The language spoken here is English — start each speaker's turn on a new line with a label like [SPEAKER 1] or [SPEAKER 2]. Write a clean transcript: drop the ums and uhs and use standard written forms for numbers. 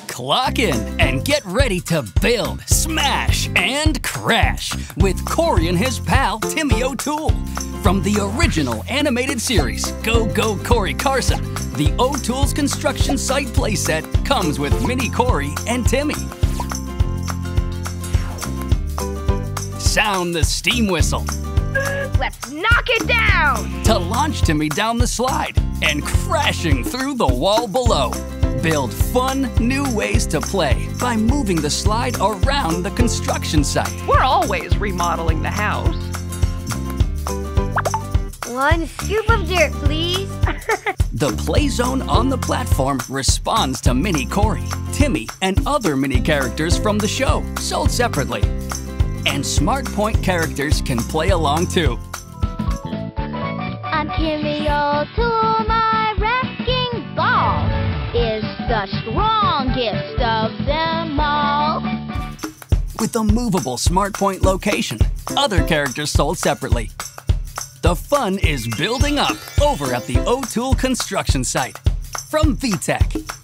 [SPEAKER 1] Clock in and get ready to build, smash, and crash with Cory and his pal Timmy O'Tool. From the original animated series, Go Go Cory Carson, the O'Tool's construction site playset comes with Mini Cory and Timmy. Sound the steam whistle.
[SPEAKER 2] Let's knock it down!
[SPEAKER 1] To launch Timmy down the slide and crashing through the wall below. Build fun, new ways to play by moving the slide around the construction site.
[SPEAKER 2] We're always remodeling the house.
[SPEAKER 3] 1 scoop of dirt, please.
[SPEAKER 1] The PlayZone on the platform responds to Mini Cory, Timmy, and other mini characters from the show, sold separately. And SmartPoint characters can play along too.
[SPEAKER 3] I'm Timmy O'Tool, my wrecking ball is the strongest of them all.
[SPEAKER 1] With a movable SmartPoint location, other characters sold separately. The fun is building up over at the O'Tool construction site. From VTech.